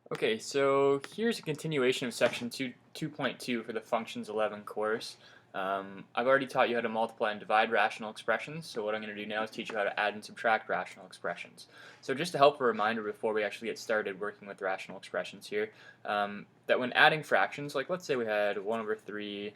Okay, so here's a continuation of section 2.2 for the Functions 11 course. I've already taught you how to multiply and divide rational expressions, so what I'm going to do now is teach you how to add and subtract rational expressions. So just to help a reminder before we actually get started working with rational expressions here, that when adding fractions, like let's say we had 1 over 3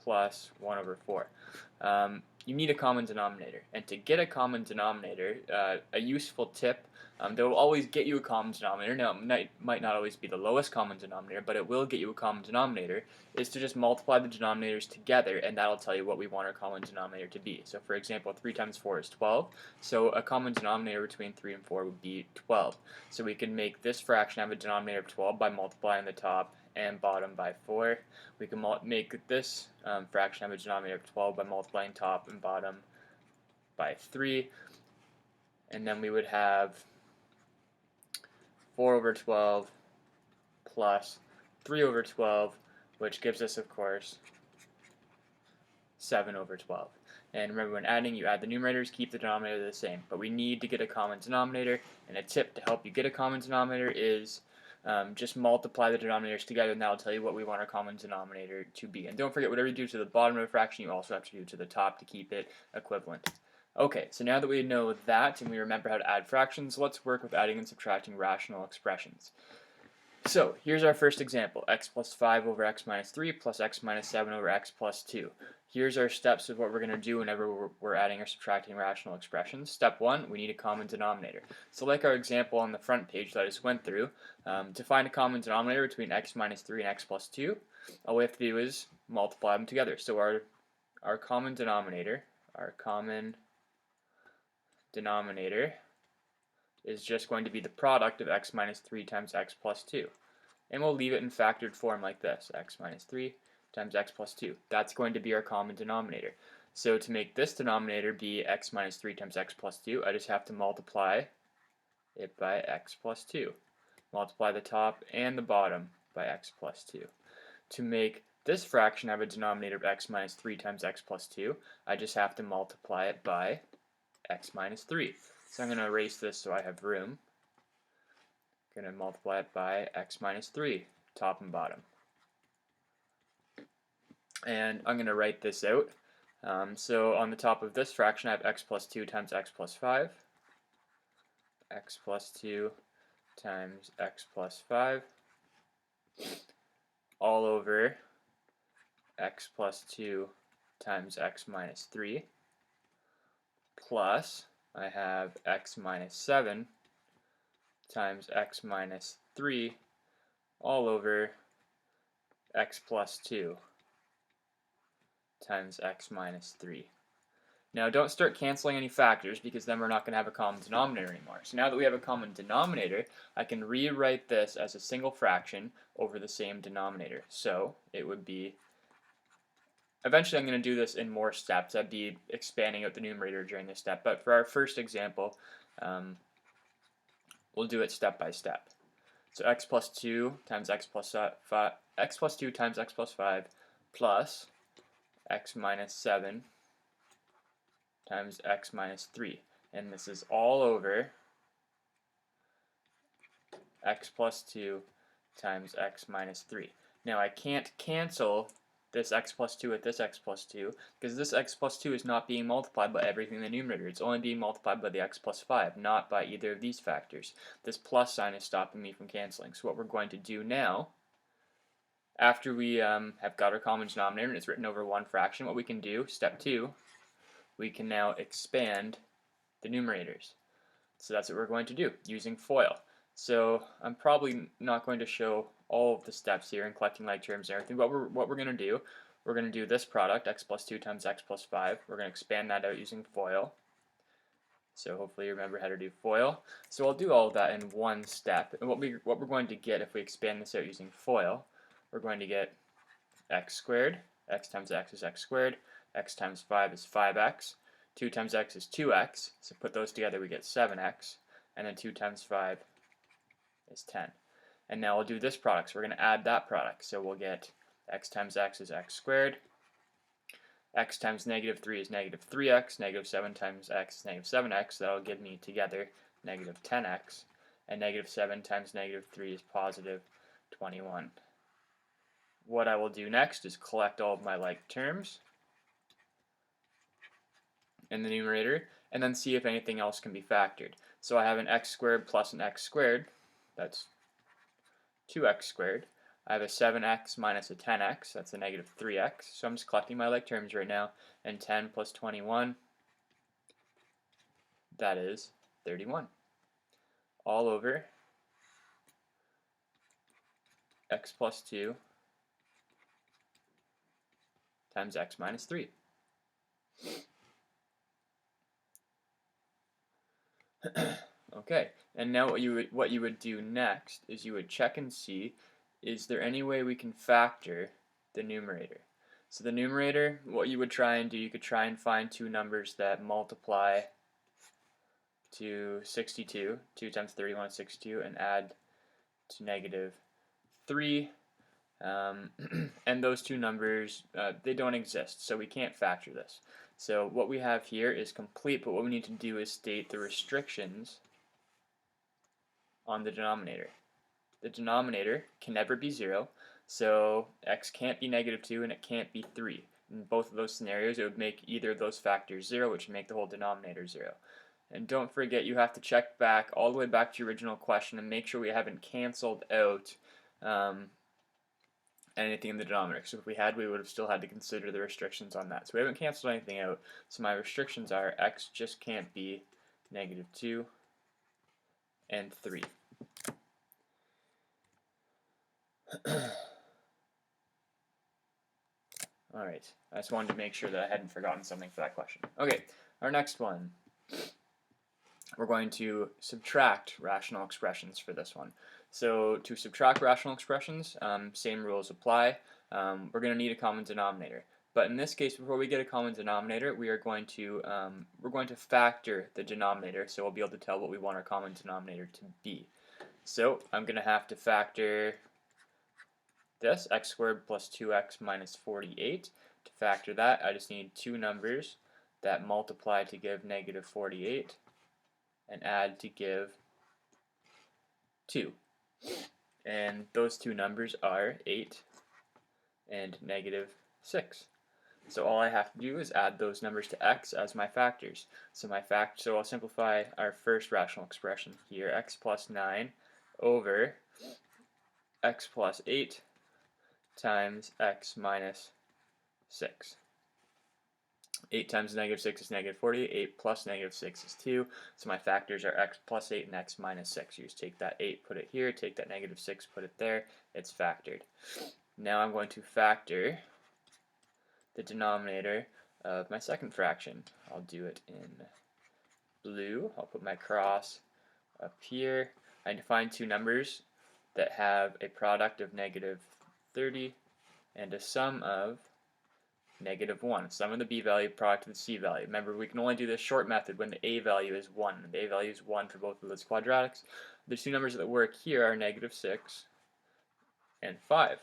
plus 1 over 4, you need a common denominator. And to get a common denominator, a useful tip that will always get you a common denominator. Now, it might not always be the lowest common denominator, but it will get you a common denominator, is to just multiply the denominators together, and that'll tell you what we want our common denominator to be. So, for example, 3 times 4 is 12, so a common denominator between 3 and 4 would be 12. So we can make this fraction have a denominator of 12 by multiplying the top and bottom by 4. We can make this fraction have a denominator of 12 by multiplying top and bottom by 3. And then we would have 4 over 12 plus 3 over 12, which gives us, of course, 7 over 12. And remember, when adding, you add the numerators, keep the denominator the same. But we need to get a common denominator, and a tip to help you get a common denominator is just multiply the denominators together, and that'll tell you what we want our common denominator to be. And don't forget, whatever you do to the bottom of a fraction, you also have to do to the top to keep it equivalent. Okay, so now that we know that and we remember how to add fractions, let's work with adding and subtracting rational expressions. So here's our first example, x plus 5 over x minus 3 plus x minus 7 over x plus 2. Here's our steps of what we're going to do whenever we're adding or subtracting rational expressions. Step 1, we need a common denominator. So like our example on the front page that I just went through, to find a common denominator between x minus 3 and x plus 2, all we have to do is multiply them together. So our common denominator is just going to be the product of x minus 3 times x plus 2. And we'll leave it in factored form like this, x minus 3 times x plus 2. That's going to be our common denominator. So to make this denominator be x minus 3 times x plus 2, I just have to multiply it by x plus 2. Multiply the top and the bottom by x plus 2. To make this fraction have a denominator of x minus 3 times x plus 2, I just have to multiply it by x minus 3. So I'm going to erase this so I have room. I'm going to multiply it by x minus 3, top and bottom. And I'm going to write this out. So on the top of this fraction, I have x plus 2 times x plus 5. X plus 2 times x plus 5. All over x plus 2 times x minus 3. Plus, I have x minus 7 times x minus 3 all over x plus 2 times x minus 3. Now don't start canceling any factors because then we're not going to have a common denominator anymore. So now that we have a common denominator, I can rewrite this as a single fraction over the same denominator. So it would be, eventually I'm going to do this in more steps. I'd be expanding out the numerator during this step, but for our first example, we'll do it step by step. So x plus 2 times x plus 5, x plus 2 times x plus 5 plus x minus 7 times x minus 3. And this is all over x plus 2 times x minus 3. Now I can't cancel this x plus 2 with this x plus 2 because this x plus 2 is not being multiplied by everything in the numerator. It's only being multiplied by the x plus 5, not by either of these factors. This plus sign is stopping me from canceling. So what we're going to do now, after we have got our common denominator and it's written over one fraction, what we can do, step 2, we can now expand the numerators. So that's what we're going to do using FOIL. So I'm probably not going to show all of the steps here and collecting like terms and everything. But what we're going to do, we're going to do this product, x plus 2 times x plus 5. We're going to expand that out using FOIL. So hopefully you remember how to do FOIL. So I'll do all of that in one step. And what we're going to get if we expand this out using FOIL, we're going to get x squared. X times x is x squared. X times 5 is 5x. 2 times x is 2x. So put those together, we get 7x. And then 2 times 5 is 10. And now we'll do this product. So we're going to add that product. So we'll get x times x is x squared. X times negative 3 is negative 3x. Negative 7 times x is negative 7x. That'll give me together negative 10x. and negative 7 times negative 3 is positive 21. What I will do next is collect all of my like terms in the numerator, and then see if anything else can be factored. So I have an x squared plus an x squared, that's 2x squared. I have a 7x minus a 10x, that's a negative 3x. So I'm just collecting my like terms right now, and 10 plus 21, that is 31. All over x plus 2 times x minus 3. Okay, and now what you would do next is you would check and see, is there any way we can factor the numerator? So the numerator, what you would try and do, you could try and find two numbers that multiply to 62, 2 times 31 is 62, and add to negative 3. And those two numbers, they don't exist, so we can't factor this. So what we have here is complete, but what we need to do is state the restrictions on the denominator. The denominator can never be 0, so x can't be negative 2 and it can't be 3. In both of those scenarios, it would make either of those factors 0, which would make the whole denominator 0. And don't forget, you have to check back all the way back to your original question and make sure we haven't canceled out anything in the denominator. So if we had, we would have still had to consider the restrictions on that. So we haven't canceled anything out. So my restrictions are x just can't be negative 2 and 3. Alright, I just wanted to make sure that I hadn't forgotten something for that question. Okay, our next one. We're going to subtract rational expressions for this one. So to subtract rational expressions, same rules apply. We're going to need a common denominator. But in this case, before we get a common denominator, we're going to factor the denominator, so we'll be able to tell what we want our common denominator to be. So I'm going to have to factor this, x squared plus 2x minus 48. To factor that, I just need two numbers that multiply to give negative 48 and add to give 2. And those two numbers are 8 and negative 6. So all I have to do is add those numbers to x as my factors. So I'll simplify our first rational expression here, x plus 9 over x plus 8 times x minus 6. 8 times negative 6 is negative 48. 8 plus negative 6 is 2. So my factors are x plus 8 and x minus 6. You just take that 8, put it here, take that negative 6, put it there. It's factored. Now I'm going to factor the denominator of my second fraction. I'll do it in blue. I'll put my cross up here. I need to find two numbers that have a product of negative 30 and a sum of negative 1. Sum of the b value, product of the c value. Remember, we can only do this short method when the a value is 1. The a value is 1 for both of those quadratics. The two numbers that work here are negative 6 and 5.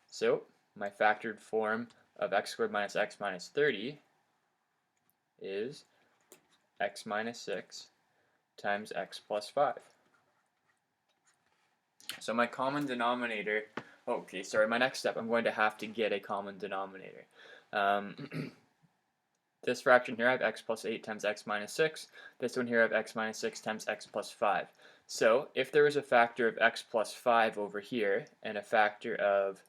So my factored form of x squared minus x minus 30 is x minus 6 times x plus 5. So my common denominator, my next step, I'm going to have to get a common denominator. This fraction here I have x plus 8 times x minus 6. This one here I have x minus 6 times x plus 5. So if there was a factor of x plus 5 over here and a factor of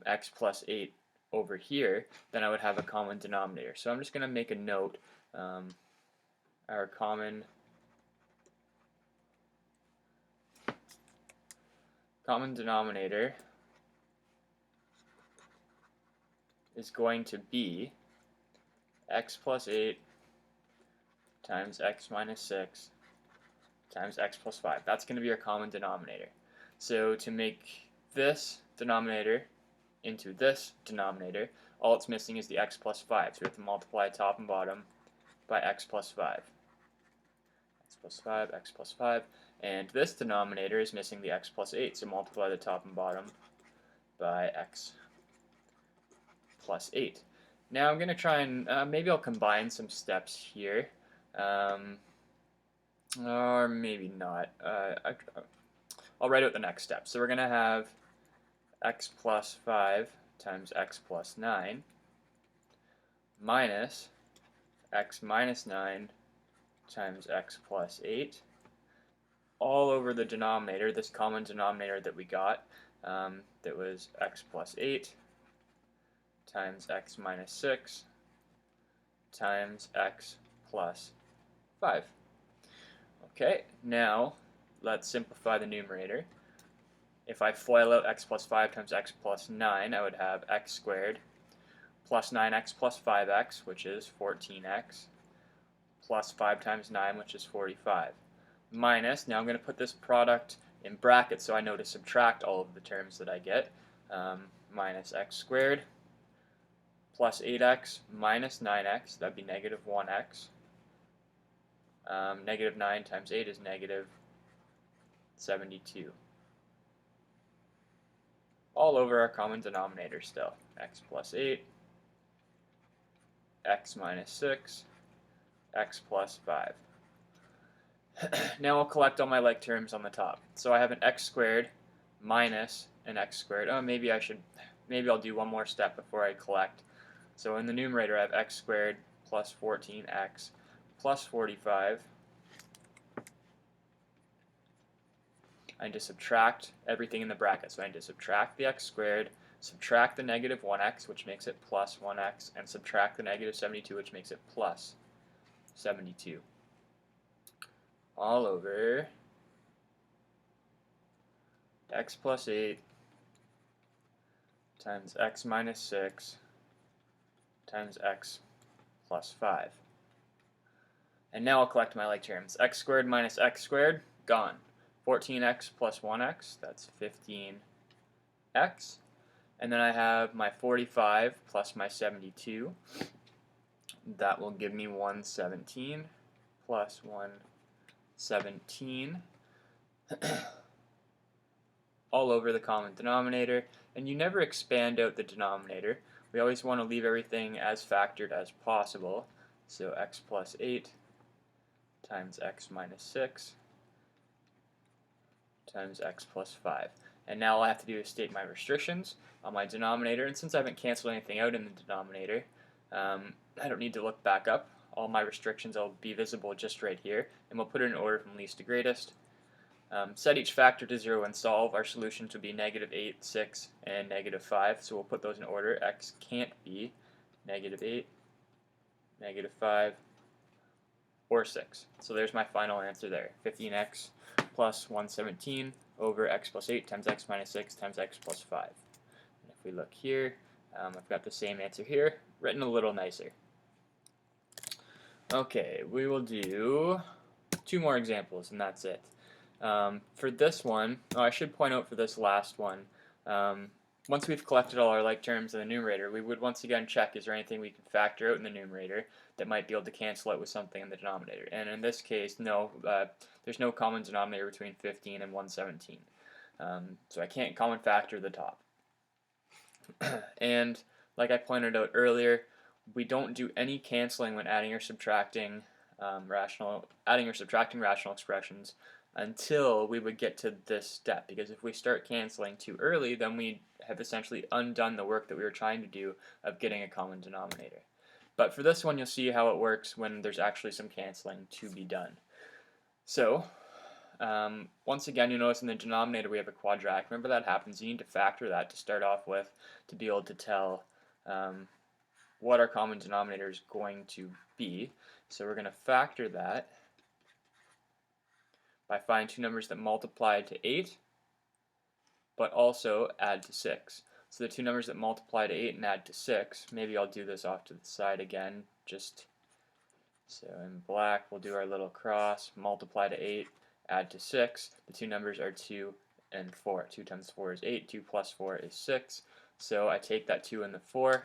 x plus 8 over here, then I would have a common denominator. So I'm just going to make a note. Our common denominator is going to be x plus 8 times x minus 6 times x plus 5. That's going to be our common denominator. So to make this denominator into this denominator, all it's missing is the x plus 5. So we have to multiply top and bottom by x plus 5. X plus 5, x plus 5. And this denominator is missing the x plus 8. So multiply the top and bottom by x plus 8. Now I'm going to try and maybe I'll combine some steps here. Or maybe not. I'll write out the next step. So we're going to have x plus 5 times x plus 9 minus x minus 9 times x plus 8 all over the denominator, this common denominator that we got, that was x plus 8 times x minus 6 times x plus 5. Okay, now let's simplify the numerator. If I FOIL out x plus 5 times x plus 9, I would have x squared plus 9x plus 5x, which is 14x, plus 5 times 9, which is 45, minus, now I'm going to put this product in brackets so I know to subtract all of the terms that I get, minus x squared plus 8x minus 9x, that'd be negative 1x. Negative 9 times 8 is negative 72. All over our common denominator still. X plus 8, x minus 6, x plus 5. Now I'll collect all my like terms on the top. So I have an x squared minus an x squared. Oh, maybe I'll do one more step before I collect. So in the numerator I have x squared plus 14x plus 45. I need to subtract everything in the bracket. So I need to subtract the x squared, subtract the negative 1x, which makes it plus 1x, and subtract the negative 72, which makes it plus 72. All over x plus 8 times x minus 6 times x plus 5. And now I'll collect my like terms. X squared minus x squared, gone. 14x plus 1x, that's 15x. And then I have my 45 plus my 72. That will give me 117 plus 117 all over the common denominator. And you never expand out the denominator. We always want to leave everything as factored as possible. So x plus 8 times x minus 6 times x plus 5. And now all I have to do is state my restrictions on my denominator, and since I haven't canceled anything out in the denominator, I don't need to look back up. All my restrictions will be visible just right here, and we'll put it in order from least to greatest. Set each factor to 0 and solve. Our solutions would be negative 8, 6, and negative 5, so we'll put those in order. X can't be negative 8, negative 5, or 6. So there's my final answer there, 15x plus 117 over x plus 8 times x minus 6 times x plus 5. And if we look here, I've got the same answer here, written a little nicer. Okay, we will do 2 more examples, and that's it. For this one, I should point out for this last one, once we've collected all our like terms in the numerator, we would once again check, is there anything we can factor out in the numerator that might be able to cancel out with something in the denominator. And in this case, no, there's no common denominator between 15 and 117. So I can't common factor the top. And like I pointed out earlier, we don't do any canceling when adding or subtracting rational expressions until we would get to this step, because if we start canceling too early, then we have essentially undone the work that we were trying to do of getting a common denominator. But for this one, you'll see how it works when there's actually some canceling to be done. So once again, you'll notice in the denominator we have a quadratic. Remember that happens, you need to factor that to start off with to be able to tell what our common denominator is going to be. So we're going to factor that by finding 2 numbers that multiply to 8, but also add to 6. So the 2 numbers that multiply to 8 and add to 6, maybe I'll do this off to the side again, just so in black we'll do our little cross, multiply to 8, add to 6. The 2 numbers are 2 and 4. 2 times 4 is 8, 2 plus 4 is 6. So I take that 2 and the 4,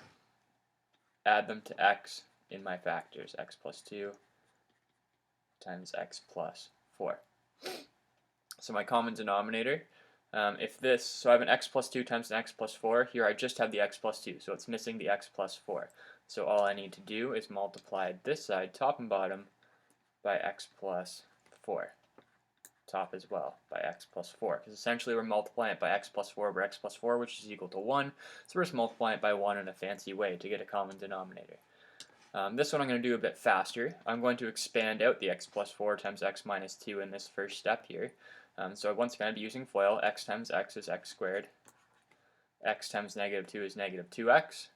add them to x in my factors, x plus 2 times x plus 4. So my common denominator, so I have an x plus 2 times an x plus 4, here I just have the x plus 2, so it's missing the x plus 4. So all I need to do is multiply this side, top and bottom, by x plus 4. Top as well by x plus 4, because essentially we're multiplying it by x plus 4 over x plus 4, which is equal to 1. So we're just multiplying it by 1 in a fancy way to get a common denominator. This one I'm going to do a bit faster. I'm going to expand out the x plus 4 times x minus 2 in this first step here. So once again, I'll be using FOIL. X times x is x squared. X times negative 2 is negative 2x.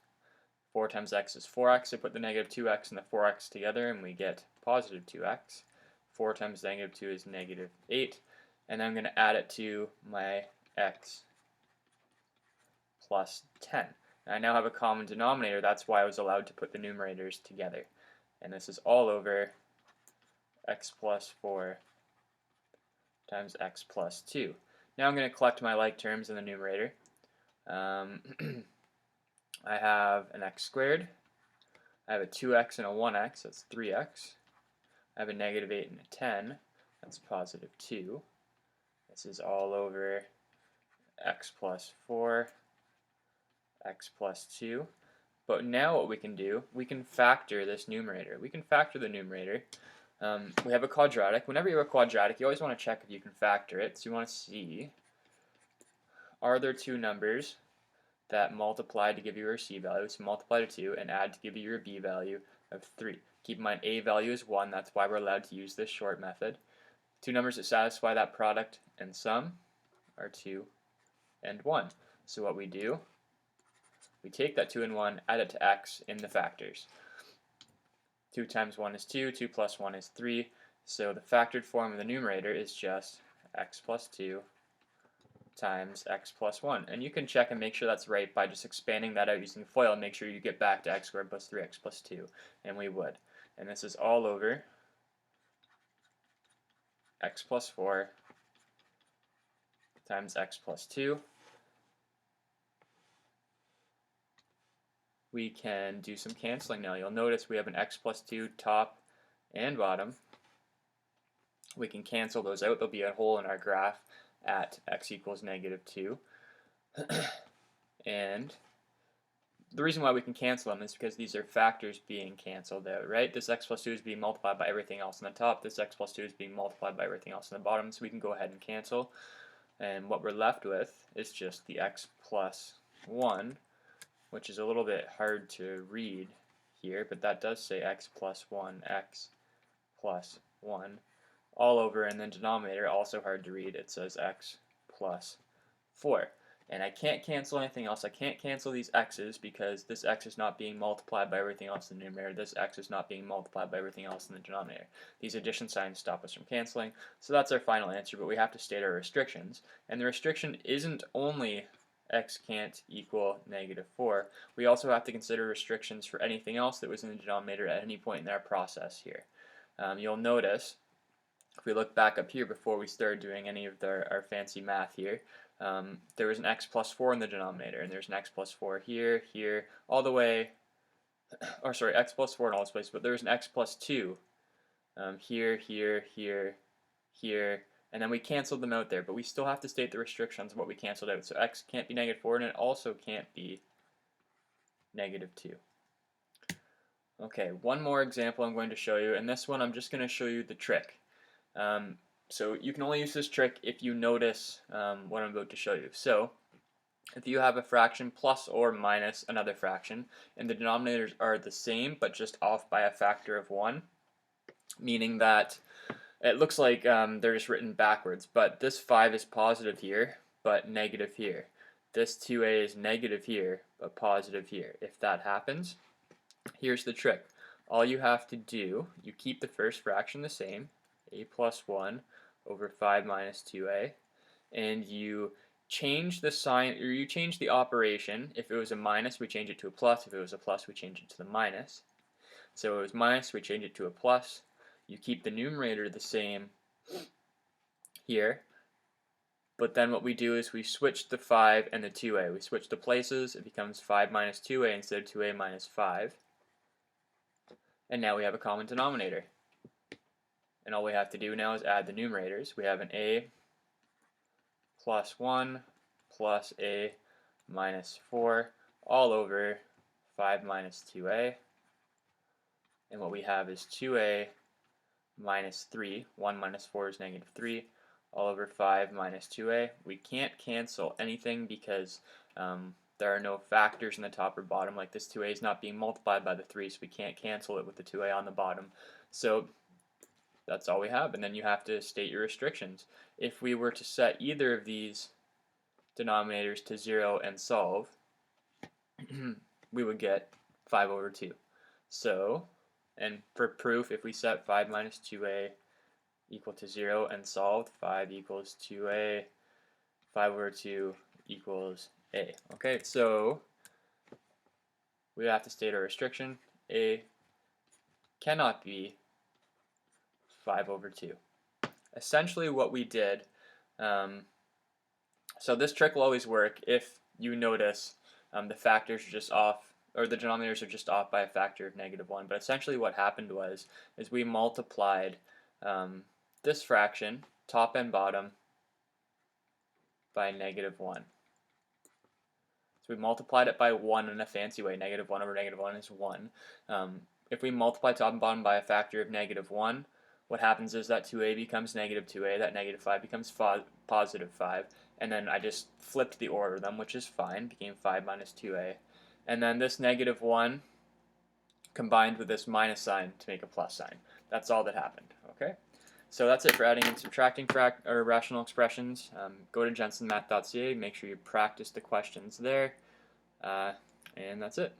4 times x is 4x. I put the negative 2x and the 4x together and we get positive 2x. 4 times negative 2 is negative 8. And then I'm going to add it to my x plus 10. And I now have a common denominator. That's why I was allowed to put the numerators together. And this is all over x plus 4 times x plus 2. Now I'm going to collect my like terms in the numerator. I have an x squared. I have a 2x and a 1x. That's 3x. I have a negative 8 and a 10. That's positive 2. This is all over x plus 4, x plus 2. But now what we can do, we can factor this numerator. We can factor the numerator. We have a quadratic. Whenever you have a quadratic, you always want to check if you can factor it. So you want to see, are there two numbers that multiply to give you your c value, so multiply to 2, and add to give you your b value of 3. Keep in mind a value is 1, that's why we're allowed to use this short method. Two numbers that satisfy that product and sum are 2 and 1. So what we do, we take that 2 and 1, add it to x in the factors. 2 times 1 is 2, 2 plus 1 is 3, so the factored form of the numerator is just x plus 2 times x plus 1. And you can check and make sure that's right by just expanding that out using FOIL and make sure you get back to x squared plus 3x plus 2. And we would. And this is all over x plus 4 times x plus 2. We can do some canceling now. You'll notice we have an x plus 2 top and bottom. We can cancel those out. There'll be a hole in our graph at x equals negative 2. And the reason why we can cancel them is because these are factors being canceled out, right? This x plus 2 is being multiplied by everything else on the top. This x plus 2 is being multiplied by everything else on the bottom. So we can go ahead and cancel. And what we're left with is just the x plus 1, which is a little bit hard to read here, but that does say x plus 1, x plus 1, all over, and then denominator, also hard to read, it says x plus 4. And I can't cancel anything else. I can't cancel these x's because this x is not being multiplied by everything else in the numerator. This x is not being multiplied by everything else in the denominator. These addition signs stop us from canceling. So that's our final answer, but we have to state our restrictions. And the restriction isn't only x can't equal negative 4. We also have to consider restrictions for anything else that was in the denominator at any point in our process here. You'll notice, if we look back up here before we started doing any of our fancy math here, there was an x plus 4 in the denominator, and there's an x plus 4 here, here, all the way, or sorry, x plus 4 in all this places, but there's an x plus 2 here, here, here, here, and then we canceled them out there, but we still have to state the restrictions of what we canceled out. So x can't be negative 4, and it also can't be negative 2. Okay, one more example I'm going to show you, and this one I'm just going to show you the trick. So you can only use this trick if you notice what I'm about to show you. So if you have a fraction plus or minus another fraction, and the denominators are the same but just off by a factor of 1, meaning that it looks like they're just written backwards, but this 5 is positive here but negative here. This 2a is negative here but positive here. If that happens, here's the trick. All you have to do, you keep the first fraction the same, a plus 1 over 5 minus 2a, and you change the sign, or you change the operation. If it was a minus, we change it to a plus. If it was a plus, we change it to the minus. So it was minus, we change it to a plus. You keep the numerator the same here, but then what we do is we switch the 5 and the 2a. We switch the places, it becomes 5 minus 2a instead of 2a minus 5. And now we have a common denominator. And all we have to do now is add the numerators. We have an a plus 1 plus a minus 4 all over 5 minus 2a. And what we have is 2a minus 3. 1 minus 4 is negative 3. All over 5 minus 2a. We can't cancel anything because there are no factors in the top or bottom. Like this 2a is not being multiplied by the 3, so we can't cancel it with the 2a on the bottom. So that's all we have. And then you have to state your restrictions. If we were to set either of these denominators to 0 and solve, we would get 5 over 2. So, and for proof, if we set 5 minus 2a equal to 0 and solved, 5 equals 2a, 5 over 2 equals a. Okay, so we have to state our restriction. A cannot be 5 over 2. Essentially what we did, so this trick will always work if you notice the factors are just off, or the denominators are just off by a factor of -1. But essentially what happened is we multiplied this fraction, top and bottom, by -1. So we multiplied it by 1 in a fancy way. -1 over -1 is 1. If we multiply top and bottom by a factor of -1, what happens is that 2a becomes -2a, that -5 becomes positive 5, and then I just flipped the order of them, which is fine, became 5 minus 2a. And then this -1 combined with this minus sign to make a plus sign. That's all that happened, okay? So that's it for adding and subtracting rational expressions. Go to jensenmath.ca, make sure you practice the questions there, and that's it.